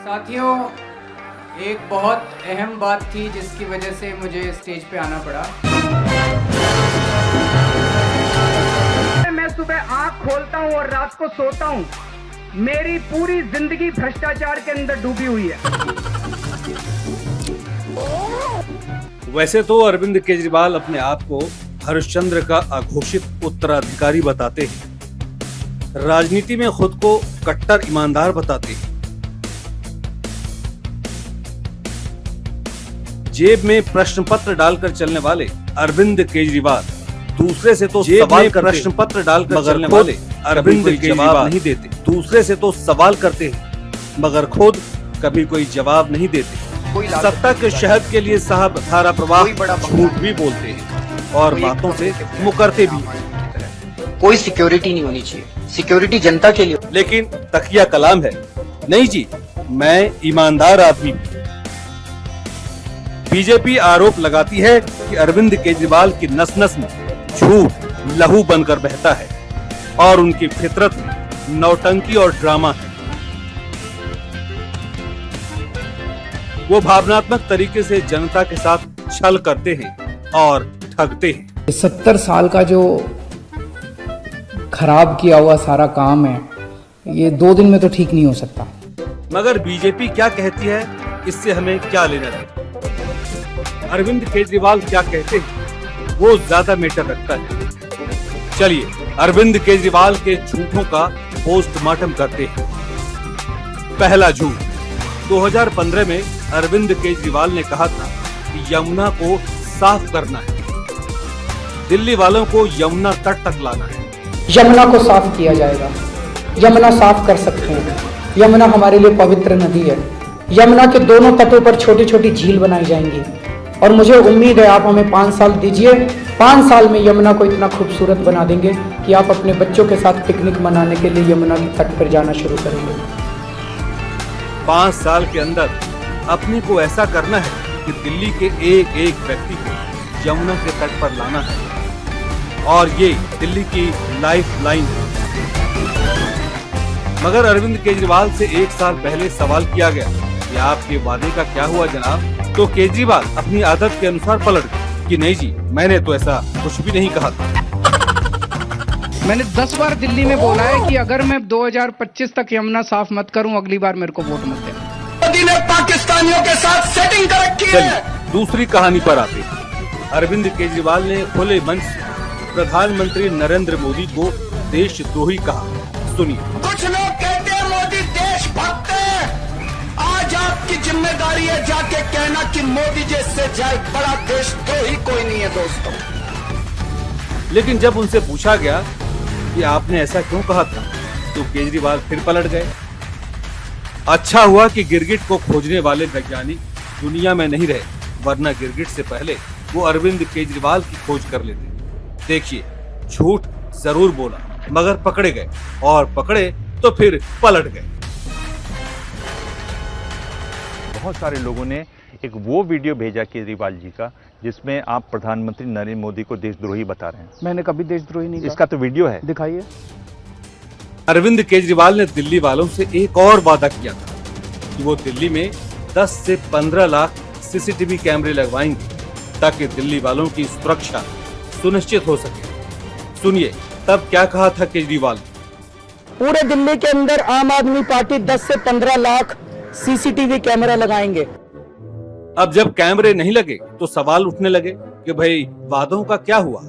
साथियों, एक बहुत अहम बात थी जिसकी वजह से मुझे स्टेज पे आना पड़ा। मैं सुबह आंख खोलता हूं और रात को सोता हूं, मेरी पूरी जिंदगी भ्रष्टाचार के अंदर डूबी हुई है। वैसे तो अरविंद केजरीवाल अपने आप को हरिश्चंद्र का अघोषित उत्तराधिकारी बताते हैं, राजनीति में खुद को कट्टर ईमानदार बताते हैं। जेब में प्रश्न पत्र डालकर चलने वाले अरविंद केजरीवाल दूसरे से तो सवाल प्रश्न पत्र डालकर चलने वाले अरविंद केजरीवाल नहीं देते, दूसरे से तो सवाल करते हैं मगर खुद कभी कोई जवाब नहीं देते। सत्ता के शहद के लिए साहब धारा प्रवाह झूठ भी बोलते हैं और बातों से मुकरते भी। कोई सिक्योरिटी नहीं होनी चाहिए, सिक्योरिटी जनता के लिए। लेकिन तकिया कलाम है, नहीं जी मैं ईमानदार आदमी हूँ। बीजेपी आरोप लगाती है कि अरविंद केजरीवाल की नस नस में झूठ लहू बनकर बहता है और उनकी फितरत में नौटंकी और ड्रामा है। वो भावनात्मक तरीके से जनता के साथ छल करते हैं और ठगते हैं। 70 साल का जो खराब किया हुआ सारा काम है, ये 2 दिन में तो ठीक नहीं हो सकता। मगर बीजेपी क्या कहती है इससे हमें क्या लेना देना। अरविंद केजरीवाल क्या कहते हैं वो ज्यादा मैटर रखता है। चलिए अरविंद केजरीवाल के झूठों का पोस्टमार्टम करते हैं। पहला झूठ, 2015 में अरविंद केजरीवाल ने कहा था कि यमुना को साफ करना है, दिल्ली वालों को यमुना तट तक लाना है। यमुना को साफ किया जाएगा, यमुना साफ कर सकते हैं। यमुना हमारे लिए पवित्र नदी है। यमुना के दोनों तटों पर छोटी छोटी झील बनाई जाएंगी और मुझे उम्मीद है आप हमें 5 साल दीजिए, 5 साल में यमुना को इतना खूबसूरत बना देंगे कि आप अपने बच्चों के साथ पिकनिक मनाने के लिए यमुना के तट पर जाना शुरू करेंगे। 5 साल के अंदर अपने को ऐसा करना है कि दिल्ली के एक एक व्यक्ति को यमुना के तट पर लाना है और ये दिल्ली की लाइफ लाइन है। मगर अरविंद केजरीवाल से 1 साल पहले सवाल किया गया कि आपके वादे का क्या हुआ जनाब, तो केजरीवाल अपनी आदत के अनुसार पलट गए कि नहीं जी मैंने तो ऐसा कुछ भी नहीं कहा था। मैंने 10 बार दिल्ली में बोला है कि अगर मैं 2025 तक यमुना साफ मत करूं, अगली बार मेरे को वोट मत देना। मोदी ने पाकिस्तानियों के साथ सेटिंग कर रखी है। चलिए दूसरी कहानी पर आते हैं। अरविंद केजरीवाल ने खुले मंच से प्रधानमंत्री नरेंद्र मोदी को देशद्रोही कहा। सुनिए। कुछ लोग कहते हैं मोदी देशभक्त है। आज आपकी जिम्मेदारी है जाके कहना कि मोदी जैसे जाए बड़ा देशद्रोही कोई नहीं है दोस्तों। लेकिन जब उनसे पूछा गया कि आपने ऐसा क्यों कहा था तो केजरीवाल फिर पलट गए। अच्छा हुआ कि गिरगिट को खोजने वाले वैज्ञानिक दुनिया में नहीं रहे, वरना गिरगिट से पहले वो अरविंद केजरीवाल की खोज कर लेते। देखिए झूठ जरूर बोला मगर पकड़े गए और पकड़े तो फिर पलट गए। बहुत सारे लोगों ने एक वो वीडियो भेजा केजरीवाल जी का जिसमें आप प्रधानमंत्री नरेंद्र मोदी को देशद्रोही बता रहे हैं। मैंने कभी देशद्रोही नहीं कहा। इसका तो वीडियो है, दिखाइए। अरविंद केजरीवाल ने दिल्ली वालों से एक और वादा किया था कि वो दिल्ली में 10 से 15 लाख सीसीटीवी कैमरे लगवाएंगे ताकि दिल्ली वालों की सुरक्षा सुनिश्चित हो सके। सुनिए तब क्या कहा था केजरीवाल। पूरे दिल्ली के अंदर आम आदमी पार्टी 10 से 15 लाख सीसीटीवी कैमरा लगाएंगे। अब जब कैमरे नहीं लगे तो सवाल उठने लगे कि भाई वादों का क्या हुआ,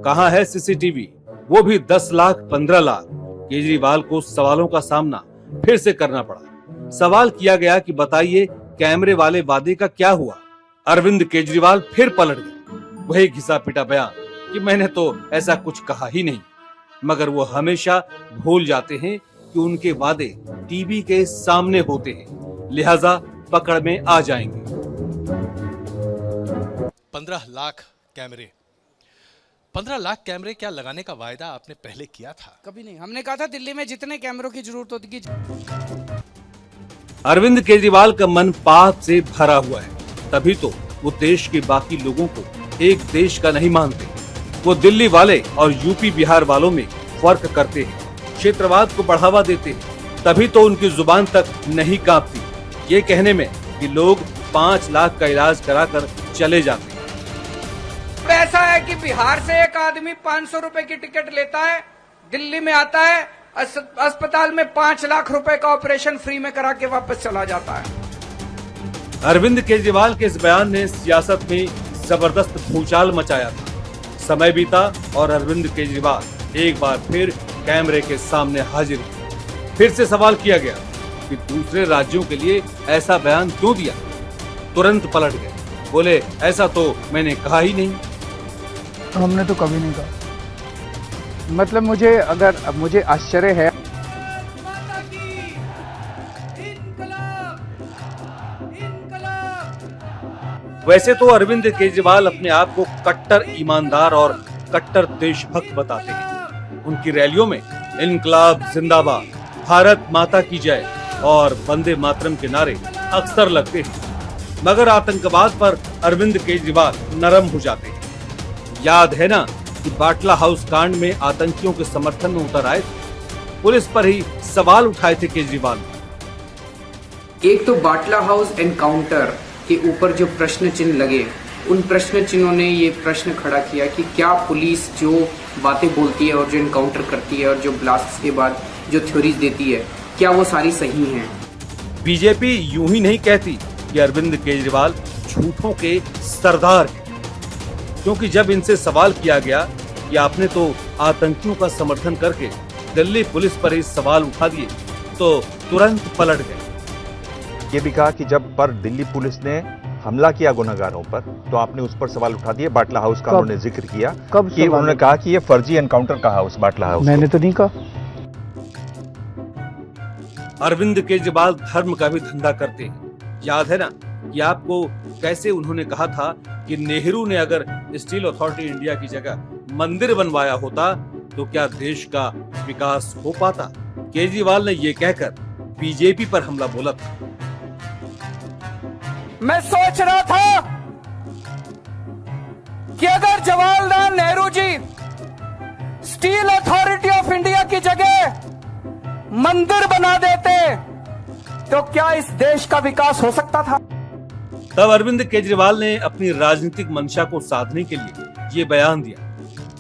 कहाँ है सीसीटीवी, वो भी 10 लाख 15 लाख। केजरीवाल को सवालों का सामना फिर से करना पड़ा। सवाल किया गया कि बताइए कैमरे वाले वादे का क्या हुआ। अरविंद केजरीवाल फिर पलट गए, वही घिसा पिटा बयान कि मैंने तो ऐसा कुछ कहा ही नहीं। मगर वो हमेशा भूल जाते हैं कि उनके वादे टीवी के सामने होते हैं, लिहाजा पकड़ में आ जाएंगे। 15 लाख कैमरे, 15 लाख कैमरे क्या लगाने का वायदा आपने पहले किया था? कभी नहीं। हमने कहा था दिल्ली में जितने कैमरों की जरूरत होती। अरविंद केजरीवाल का मन पाप से भरा हुआ है, तभी तो वो देश के बाकी लोगों को एक देश का नहीं मानते। वो दिल्ली वाले और यूपी बिहार वालों में फर्क करते हैं, क्षेत्रवाद को बढ़ावा देते हैं, तभी तो उनकी जुबान तक नहीं कांपती। ये कहने में कि लोग 5 लाख का इलाज कराकर चले जाते हैं। ऐसा है कि बिहार से एक आदमी 500 रुपए की टिकट लेता है, दिल्ली में आता है, अस्पताल में 5 लाख रुपए का ऑपरेशन फ्री में करा के वापस चला जाता है। अरविंद केजरीवाल के इस बयान ने सियासत में जबरदस्त भूचाल मचाया था। समय बीता और अरविंद केजरीवाल एक बार फिर कैमरे के सामने हाजिर हुए। फिर से सवाल किया गया कि दूसरे राज्यों के लिए ऐसा बयान क्यों दिया। तुरंत पलट गए, बोले ऐसा तो मैंने कहा ही नहीं। हमने तो कभी नहीं कहा। मतलब मुझे आश्चर्य है। वैसे तो अरविंद केजरीवाल अपने आप को कट्टर ईमानदार और कट्टर देशभक्त बताते हैं। उनकी रैलियों में इनकलाब जिंदाबाद, भारत माता की जय और वंदे मातरम के नारे अक्सर लगते हैं, मगर आतंकवाद पर अरविंद केजरीवाल नरम हो जाते हैं। याद है ना कि बाटला हाउस कांड में आतंकियों के समर्थन में उतर आए थे, पुलिस पर ही सवाल उठाए थे केजरीवाल। एक तो बाटला हाउस एनकाउंटर के ऊपर जो प्रश्न चिन्ह लगे, उन प्रश्न चिन्हों ने ये प्रश्न खड़ा किया कि क्या पुलिस जो बातें बोलती है और जो एनकाउंटर करती है और जो ब्लास्ट के बाद जो थ्योरीज देती है, क्या वो सारी सही हैं? बीजेपी यूं ही नहीं कहती कि अरविंद केजरीवाल झूठों के सरदार हैं, क्योंकि जब इनसे सवाल किया गया कि आपने तो आतंकियों का समर्थन करके दिल्ली पुलिस पर ही सवाल उठा दिए, तो तुरंत पलट गए। ये भी कहा कि जब पर दिल्ली पुलिस ने हमला किया गुनहगारों पर, तो आपने उस पर सवाल उठा दिए। बाटला हाउस का उन्होंने जिक्र किया कि उन्होंने कहा कि ये फर्जी एनकाउंटर का हाउस बाटला हाउस। मैंने तो नहीं कहा। अरविंद केजरीवाल धर्म का भी धंधा करते हैं। याद है ना कि आपको कैसे उन्होंने कहा था कि नेहरू ने अगर स्टील अथॉरिटी इंडिया की जगह मंदिर बनवाया होता तो क्या देश का विकास हो पाता। केजरीवाल ने ये कहकर बीजेपी पर हमला बोला था। मैं सोच रहा था कि अगर Jawaharlal Nehru ji steel authority of India की जगह मंदिर बना देते तो क्या इस देश का विकास हो सकता था। तब अरविंद केजरीवाल ने अपनी राजनीतिक मंशा को साधने के लिए ये बयान दिया,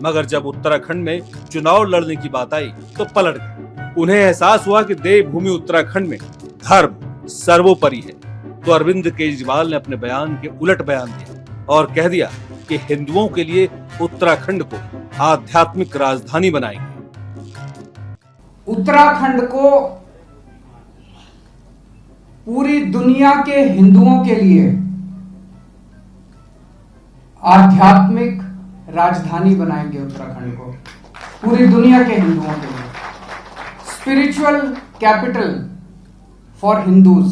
मगर जब उत्तराखंड में चुनाव लड़ने की बात आई तो पलट गए। उन्हें एहसास हुआ कि देवभूमि उत्तराखंड में धर्म सर्वोपरि है, तो अरविंद केजरीवाल ने अपने बयान के उलट बयान दिया और कह दिया कि हिंदुओं के लिए उत्तराखंड को आध्यात्मिक राजधानी बनाएंगे। उत्तराखंड को पूरी दुनिया के हिंदुओं के लिए आध्यात्मिक राजधानी बनाएंगे। उत्तराखंड को पूरी दुनिया के हिंदुओं के लिए स्पिरिचुअल कैपिटल फॉर हिंदूज।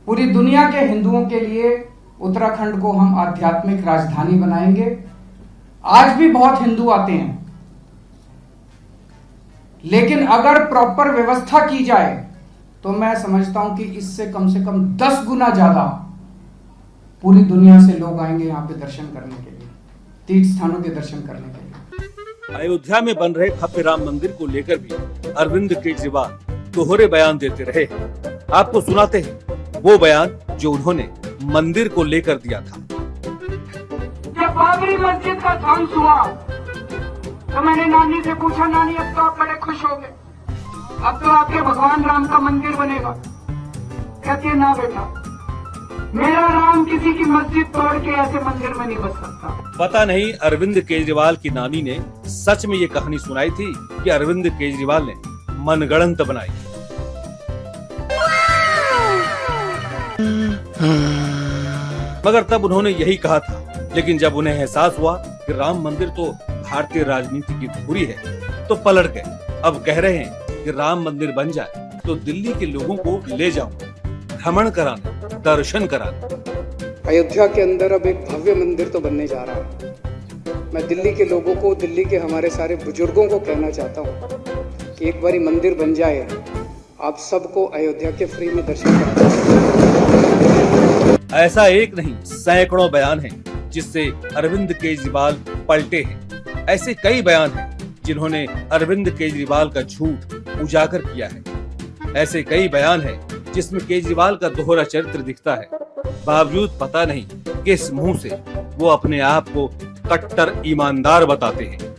पूरी दुनिया के हिंदुओं के लिए उत्तराखंड को हम आध्यात्मिक राजधानी बनाएंगे। आज भी बहुत हिंदू आते हैं, लेकिन अगर प्रॉपर व्यवस्था की जाए तो मैं समझता हूं कि इससे कम से कम 10 गुना ज्यादा पूरी दुनिया से लोग आएंगे यहां पे दर्शन करने के लिए, तीर्थ स्थानों के दर्शन करने के लिए। अयोध्या में बन रहे भव्य राम मंदिर को लेकर भी अरविंद केजरीवाल दोहरे बयान देते रहे। आपको सुनाते हैं वो बयान जो उन्होंने मंदिर को लेकर दिया था। जब बाबरी मस्जिद का ध्वंस हुआ तो मैंने नानी से पूछा, नानी अब तो आप बड़े खुश हो गए, अब तो आपके भगवान राम का मंदिर बनेगा। कहती है ना बेटा, मेरा राम किसी की मस्जिद तोड़ के ऐसे मंदिर में नहीं बस सकता। पता नहीं अरविंद केजरीवाल की नानी ने सच में ये कहानी सुनाई थी कि अरविंद केजरीवाल ने मनगढ़ंत बनाई। मगर तब उन्होंने यही कहा था, लेकिन जब उन्हें एहसास हुआ कि राम मंदिर तो भारतीय राजनीति की धुरी है तो पलट गए। अब कह रहे हैं कि राम मंदिर बन जाए तो दिल्ली के लोगों को ले जाऊं, भ्रमण कराने, दर्शन कराने। अयोध्या के अंदर अब एक भव्य मंदिर तो बनने जा रहा है। मैं दिल्ली के लोगों को, दिल्ली के हमारे सारे बुजुर्गों को कहना चाहता हूँ कि एक बारी मंदिर बन जाए, आप सबको अयोध्या के फ्री में दर्शन कराएं। ऐसा एक नहीं, सैकड़ों बयान हैं जिससे अरविंद केजरीवाल पलटे हैं। ऐसे कई बयान हैं जिन्होंने अरविंद केजरीवाल का झूठ उजागर किया है। ऐसे कई बयान हैं जिसमें केजरीवाल का दोहरा चरित्र दिखता है, बावजूद पता नहीं किस मुंह से वो अपने आप को कट्टर ईमानदार बताते हैं।